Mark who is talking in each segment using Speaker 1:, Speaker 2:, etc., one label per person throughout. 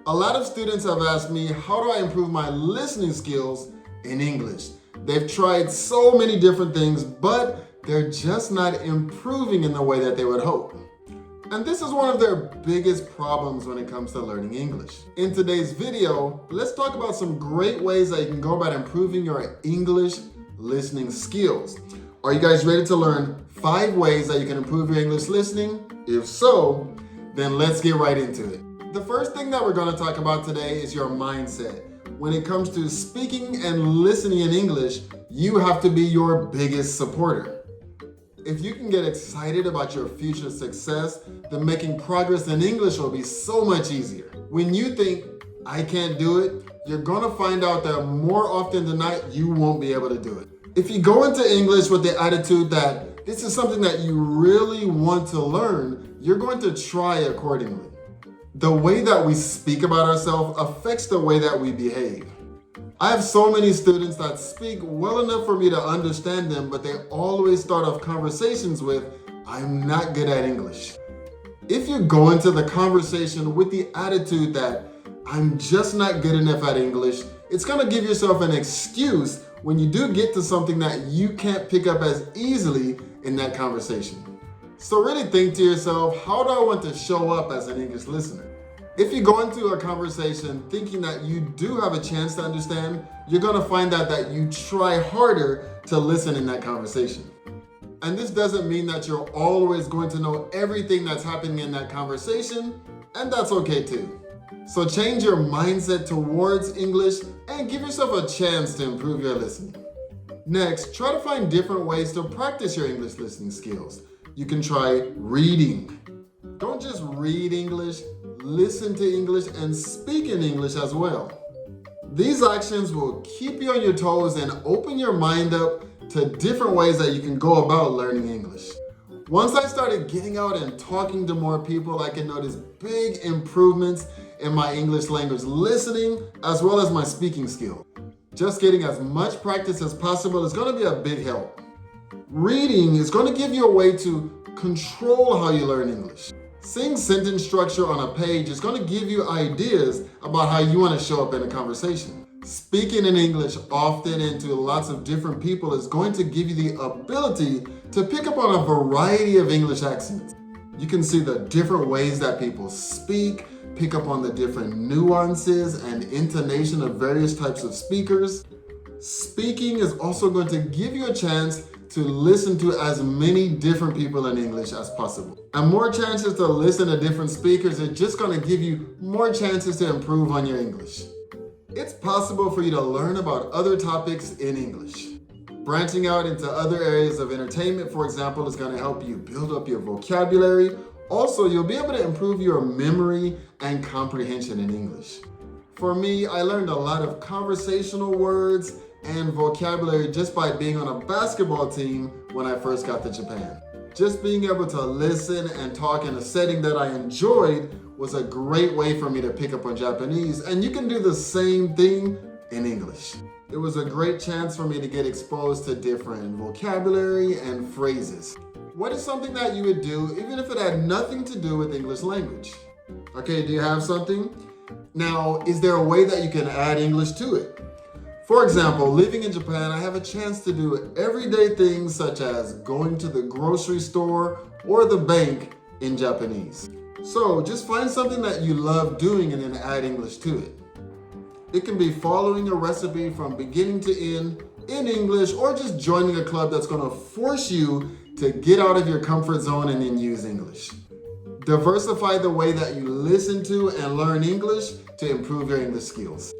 Speaker 1: A lot of students have asked me, how do I improve my listening skills in English? They've tried so many different things, but they're just not improving in the way that they would hope. And this is one of their biggest problems when it comes to learning English. In today's video, let's talk about some great ways that you can go about improving your English listening skills. Are you guys ready to learn 5 ways that you can improve your English listening? If so, then let's get right into it. The first thing that we're going to talk about today is your mindset. When it comes to speaking and listening in English, you have to be your biggest supporter. If you can get excited about your future success, then making progress in English will be so much easier. When you think, I can't do it, you're going to find out that more often than not, you won't be able to do it. If you go into English with the attitude that this is something that you really want to learn, you're going to try accordingly. The way that we speak about ourselves affects the way that we behave. I have so many students that speak well enough for me to understand them, but they always start off conversations with, I'm not good at English. If you go into the conversation with the attitude that I'm just not good enough at English, it's going to give yourself an excuse when you do get to something that you can't pick up as easily in that conversation. So really think to yourself, how do I want to show up as an English listener? If you go into a conversation thinking that you do have a chance to understand, you're going to find out that you try harder to listen in that conversation. And this doesn't mean that you're always going to know everything that's happening in that conversation, and that's okay too. So change your mindset towards English and give yourself a chance to improve your listening. Next, try to find different ways to practice your English listening skills. You can try reading. Don't just read English, listen to English and speak in English as well. These actions will keep you on your toes and open your mind up to different ways that you can go about learning English. Once I started getting out and talking to more people, I can notice big improvements in my English language listening as well as my speaking skill. Just getting as much practice as possible is going to be a big help. Reading is going to give you a way to control how you learn English. Seeing sentence structure on a page is going to give you ideas about how you want to show up in a conversation. Speaking in English often and to lots of different people is going to give you the ability to pick up on a variety of English accents. You can see the different ways that people speak, pick up on the different nuances and intonation of various types of speakers. Speaking is also going to give you a chance to listen to as many different people in English as possible. And more chances to listen to different speakers is just going to give you more chances to improve on your English. It's possible for you to learn about other topics in English. Branching out into other areas of entertainment, for example, is going to help you build up your vocabulary. Also, you'll be able to improve your memory and comprehension in English. For me, I learned a lot of conversational words and vocabulary just by being on a basketball team when I first got to Japan. Just being able to listen and talk in a setting that I enjoyed was a great way for me to pick up on Japanese, and you can do the same thing in English. It was a great chance for me to get exposed to different vocabulary and phrases. What is something that you would do even if it had nothing to do with English language? Okay, do you have something? Now, is there a way that you can add English to it? For example, living in Japan, I have a chance to do everyday things such as going to the grocery store or the bank in Japanese. So just find something that you love doing and then add English to it. It can be following a recipe from beginning to end in English, or just joining a club that's going to force you to get out of your comfort zone and then use English. Diversify the way that you listen to and learn English to improve your English skills.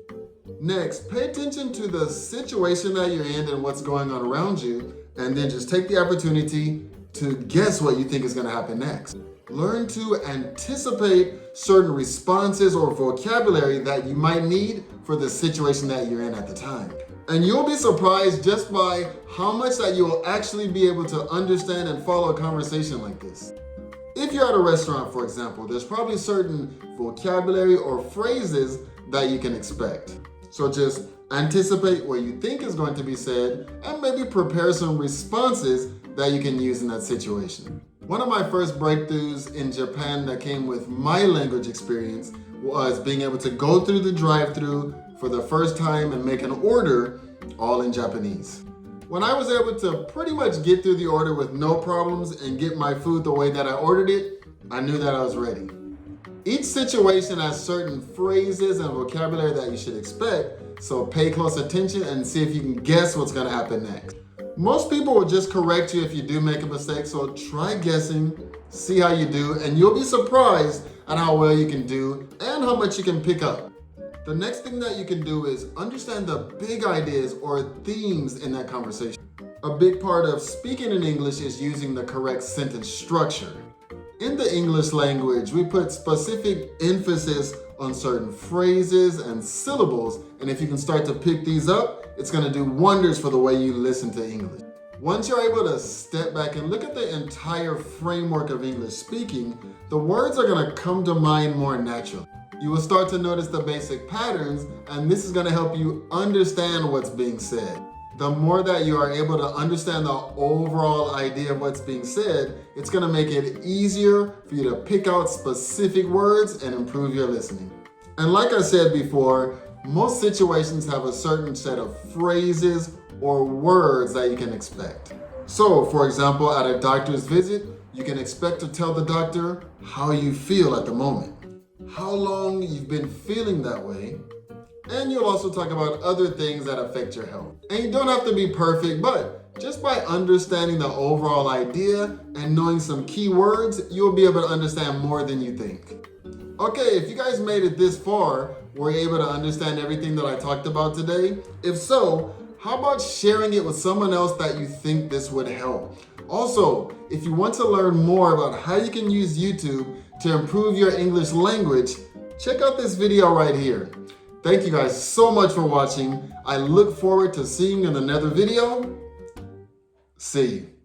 Speaker 1: Next, pay attention to the situation that you're in and what's going on around you, and then just take the opportunity to guess what you think is going to happen next. Learn to anticipate certain responses or vocabulary that you might need for the situation that you're in at the time. And you'll be surprised just by how much that you'll actually be able to understand and follow a conversation like this. If you're at a restaurant, for example, there's probably certain vocabulary or phrases that you can expect. So just anticipate what you think is going to be said and maybe prepare some responses that you can use in that situation. One of my first breakthroughs in Japan that came with my language experience was being able to go through the drive-thru for the first time and make an order all in Japanese. When I was able to pretty much get through the order with no problems and get my food the way that I ordered it, I knew that I was ready. Each situation has certain phrases and vocabulary that you should expect, so pay close attention and see if you can guess what's gonna happen next. Most people will just correct you if you do make a mistake, so try guessing, see how you do, and you'll be surprised at how well you can do and how much you can pick up. The next thing that you can do is understand the big ideas or themes in that conversation. A big part of speaking in English is using the correct sentence structure. In the English language, we put specific emphasis on certain phrases and syllables, and if you can start to pick these up, it's gonna do wonders for the way you listen to English. Once you're able to step back and look at the entire framework of English speaking, the words are gonna come to mind more naturally. You will start to notice the basic patterns, and this is gonna help you understand what's being said. The more that you are able to understand the overall idea of what's being said, it's gonna make it easier for you to pick out specific words and improve your listening. And like I said before, most situations have a certain set of phrases or words that you can expect. So, for example, at a doctor's visit, you can expect to tell the doctor how you feel at the moment, how long you've been feeling that way, and you'll also talk about other things that affect your health. And you don't have to be perfect, but just by understanding the overall idea and knowing some key words, you'll be able to understand more than you think. Okay, if you guys made it this far, were you able to understand everything that I talked about today? If so, how about sharing it with someone else that you think this would help? Also, if you want to learn more about how you can use YouTube to improve your English language, check out this video right here. Thank you guys so much for watching. I look forward to seeing you in another video. See you.